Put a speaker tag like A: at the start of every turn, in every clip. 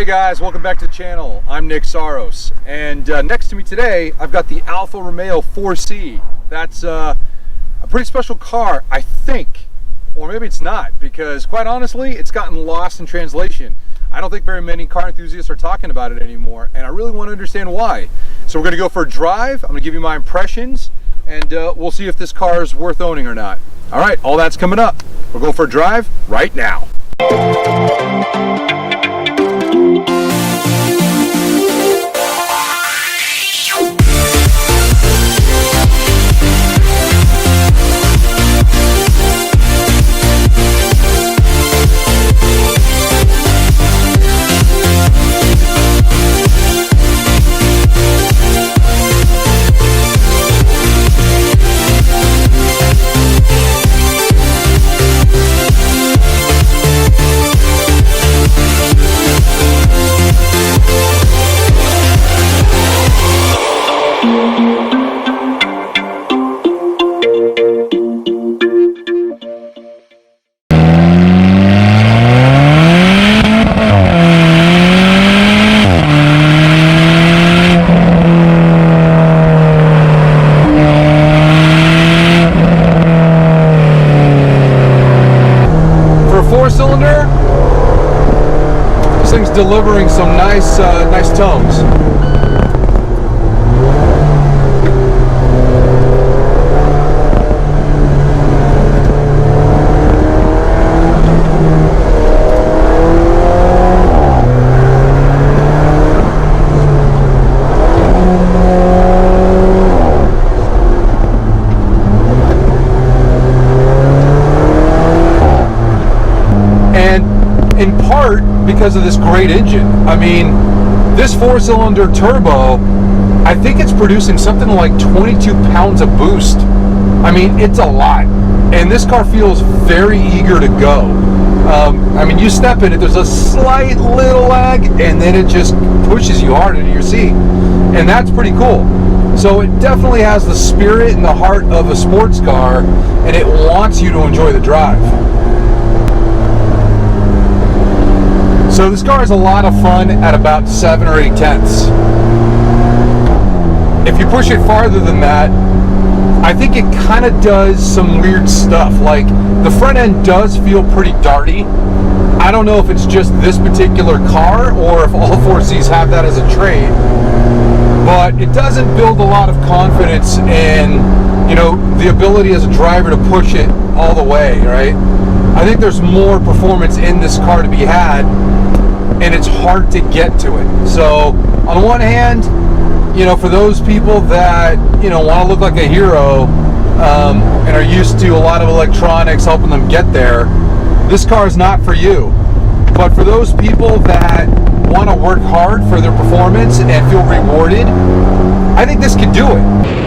A: Hey guys, welcome back to the channel. I'm Nick Saros, and next to me today I've got the Alfa Romeo 4C. That's a pretty special car, I think, or maybe it's not, because quite honestly it's gotten lost in translation. I don't think very many car enthusiasts are talking about it anymore, and I really want to understand why. So we're going to go for a drive. I'm going to give you my impressions, and we'll see if this car is worth owning or not. Alright, all that's coming up. We're going for a drive right now. Four-cylinder, this thing's delivering some nice tones. In part because of this great engine. I mean, this four-cylinder turbo, I think it's producing something like 22 pounds of boost. I mean, it's a lot. And this car feels very eager to go. I mean, you step in it, there's a slight little lag, and then it just pushes you hard into your seat. And that's pretty cool. So it definitely has the spirit and the heart of a sports car, and it wants you to enjoy the drive. So this car is a lot of fun at about 7 or 8 tenths. If you push it farther than that, I think it kind of does some weird stuff. Like, the front end does feel pretty darty. I don't know if it's just this particular car or if all 4Cs have that as a trait, but it doesn't build a lot of confidence in, you know, the ability as a driver to push it all the way, right? I think there's more performance in this car to be had, and it's hard to get to it. So on one hand, you know, for those people that, you know, want to look like a hero and are used to a lot of electronics helping them get there, this car is not for you. But for those people that want to work hard for their performance and feel rewarded, I think this could do it.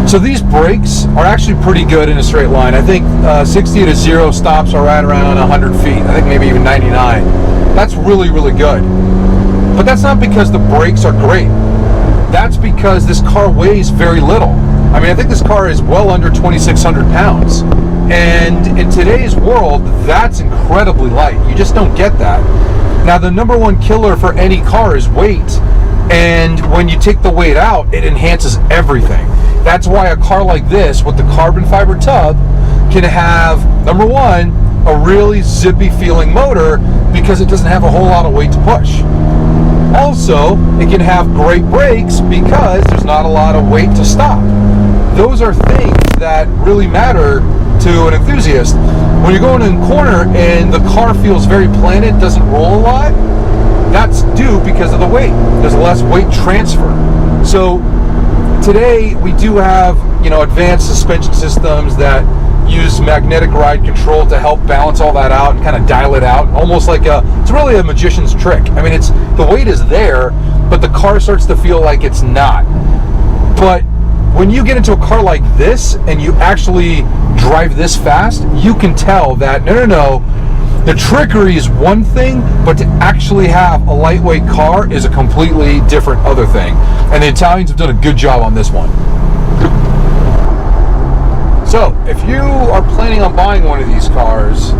A: So these brakes are actually pretty good in a straight line. I think 60 to 0 stops are right around 100 feet. I think maybe even 99. That's really, really good. But that's not because the brakes are great. That's because this car weighs very little. I mean, I think this car is well under 2,600 pounds. And in today's world, that's incredibly light. You just don't get that. Now, the number one killer for any car is weight. And when you take the weight out, it enhances everything. That's why a car like this with the carbon fiber tub can have, number one, a really zippy feeling motor because it doesn't have a whole lot of weight to push. Also, it can have great brakes because there's not a lot of weight to stop. Those are things that really matter to an enthusiast. When you're going in a corner and the car feels very planted, doesn't roll a lot, that's due because of the weight. There's less weight transfer. So today we do have, you know, advanced suspension systems that use magnetic ride control to help balance all that out and kind of dial it out, almost like it's really a magician's trick. I mean, it's the weight is there, but the car starts to feel like it's not. But when you get into a car like this and you actually drive this fast, you can tell that no, The trickery is one thing, but to actually have a lightweight car is a completely different other thing. And the Italians have done a good job on this one. So, if you are planning on buying one of these cars,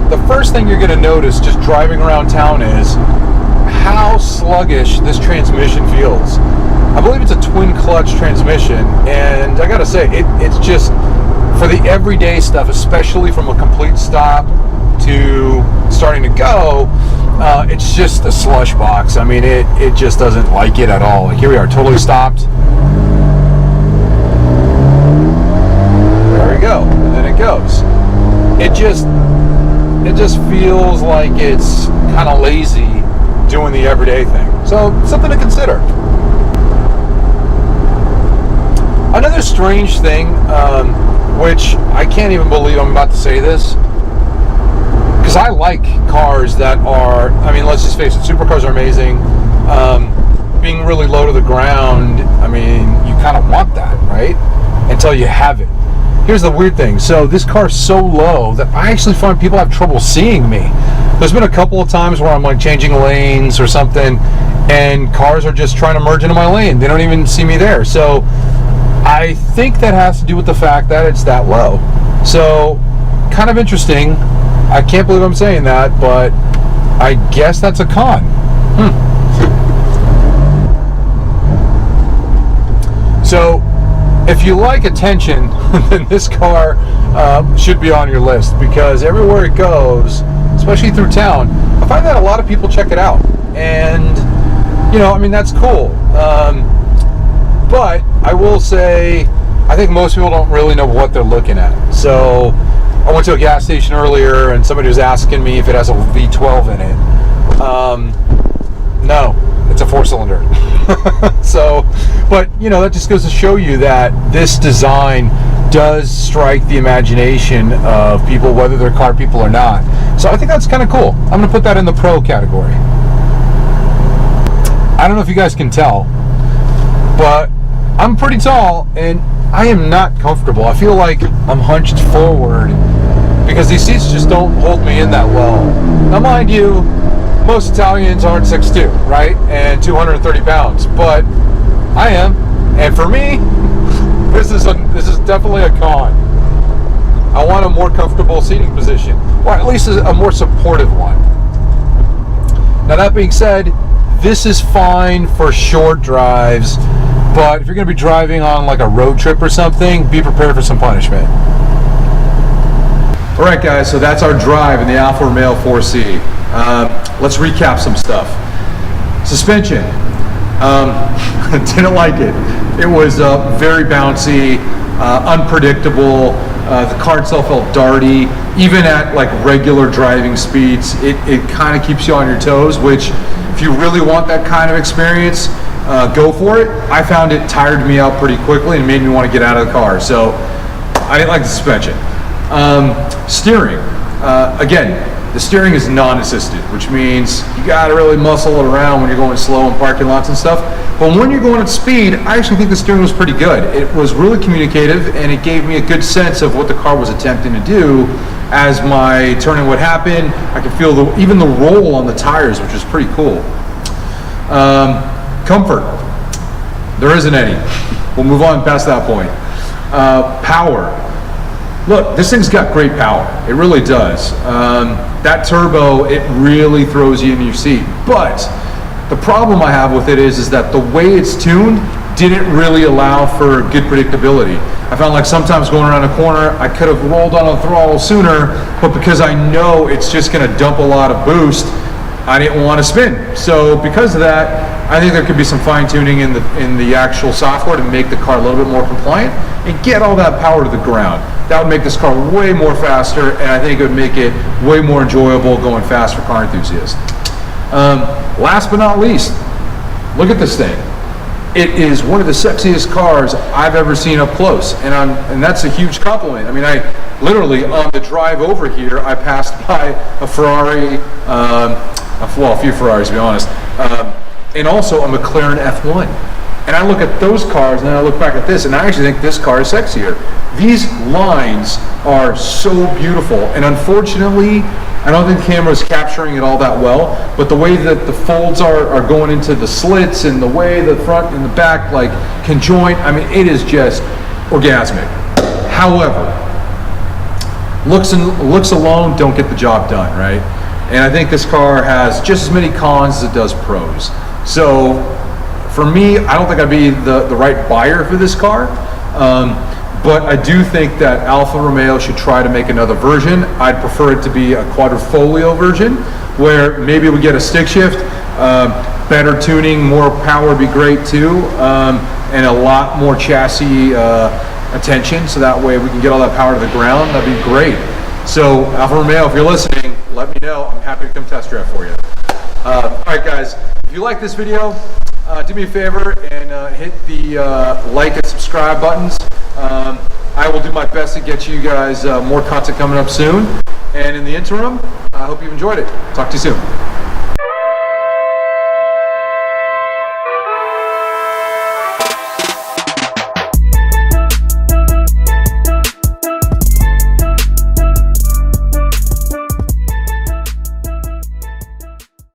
A: the first thing you're going to notice just driving around town is how sluggish this transmission feels. I believe it's a twin clutch transmission, and I gotta say, it's just, for the everyday stuff, especially from a complete stop to starting to go, it's just a slush box. I mean, it just doesn't like it at all. Like, here we are, totally stopped. There we go, and then it goes. It just feels like it's kind of lazy doing the everyday thing. So, something to consider. Another strange thing, which I can't even believe I'm about to say this, because I like cars that are, I mean, let's just face it, supercars are amazing. Being really low to the ground, I mean, you kind of want that, right? Until you have it. Here's the weird thing. So this car is so low that I actually find people have trouble seeing me. There's been a couple of times where I'm like changing lanes or something, and cars are just trying to merge into my lane. They don't even see me there. So I think that has to do with the fact that it's that low. So, kind of interesting. I can't believe I'm saying that, but I guess that's a con. So, if you like attention, then this car should be on your list, because everywhere it goes, especially through town, I find that a lot of people check it out. And, you know, I mean, that's cool. But I will say, I think most people don't really know what they're looking at. So I went to a gas station earlier, and somebody was asking me if it has a V12 in it. No, it's a 4-cylinder. So, but you know, that just goes to show you that this design does strike the imagination of people, whether they're car people or not. So I think that's kind of cool. I'm going to put that in the pro category. I don't know if you guys can tell, but I'm pretty tall, and I am not comfortable. I feel like I'm hunched forward because these seats just don't hold me in that well. Now, mind you, most Italians aren't 6'2", right? And 230 pounds, but I am. And for me, this is definitely a con. I want a more comfortable seating position, or at least a more supportive one. Now, that being said, this is fine for short drives, but if you're going to be driving on like a road trip or something, be prepared for some punishment. All right, guys, so that's our drive in the Alfa Romeo 4C. Let's recap some stuff. Suspension. Didn't like it. It was very bouncy, unpredictable. The car itself felt darty. Even at like regular driving speeds, it kind of keeps you on your toes, which if you really want that kind of experience, go for it. I found it tired me out pretty quickly and made me want to get out of the car. So I didn't like the suspension. Steering. Again, the steering is non-assisted, which means you got to really muscle it around when you're going slow in parking lots and stuff. But when you're going at speed, I actually think the steering was pretty good. It was really communicative, and it gave me a good sense of what the car was attempting to do. As my turning would happen, I could feel even the roll on the tires, which is pretty cool. Comfort. There isn't any. We'll move on past that point. Power. Look, this thing's got great power. It really does. That turbo, it really throws you in your seat. But the problem I have with it is that the way it's tuned didn't really allow for good predictability. I found like sometimes going around a corner, I could have rolled on the throttle sooner, but because I know it's just going to dump a lot of boost, I didn't want to spin. So because of that, I think there could be some fine tuning in the actual software to make the car a little bit more compliant and get all that power to the ground. That would make this car way more faster, and I think it would make it way more enjoyable going fast for car enthusiasts. Last but not least, look at this thing. It is one of the sexiest cars I've ever seen up close, and that's a huge compliment. I mean, I literally, on the drive over here, I passed by a Ferrari, well, a few Ferraris to be honest, and also a McLaren F1. And I look at those cars, and then I look back at this, and I actually think this car is sexier. These lines are so beautiful, and unfortunately, I don't think the camera is capturing it all that well, but the way that the folds are going into the slits and the way the front and the back like conjoint, I mean, it is just orgasmic. However, looks alone don't get the job done, right? And I think this car has just as many cons as it does pros. So for me, I don't think I'd be the right buyer for this car. But I do think that Alfa Romeo should try to make another version. I'd prefer it to be a quadrifoglio version, where maybe we get a stick shift, better tuning, more power would be great too, and a lot more chassis attention, so that way we can get all that power to the ground. That'd be great. So Alfa Romeo, if you're listening, let me know. I'm happy to come test drive for you. All right, guys, if you like this video, do me a favor and hit the like and subscribe buttons. I will do my best to get you guys more content coming up soon. And in the interim, I hope you've enjoyed it. Talk to you soon.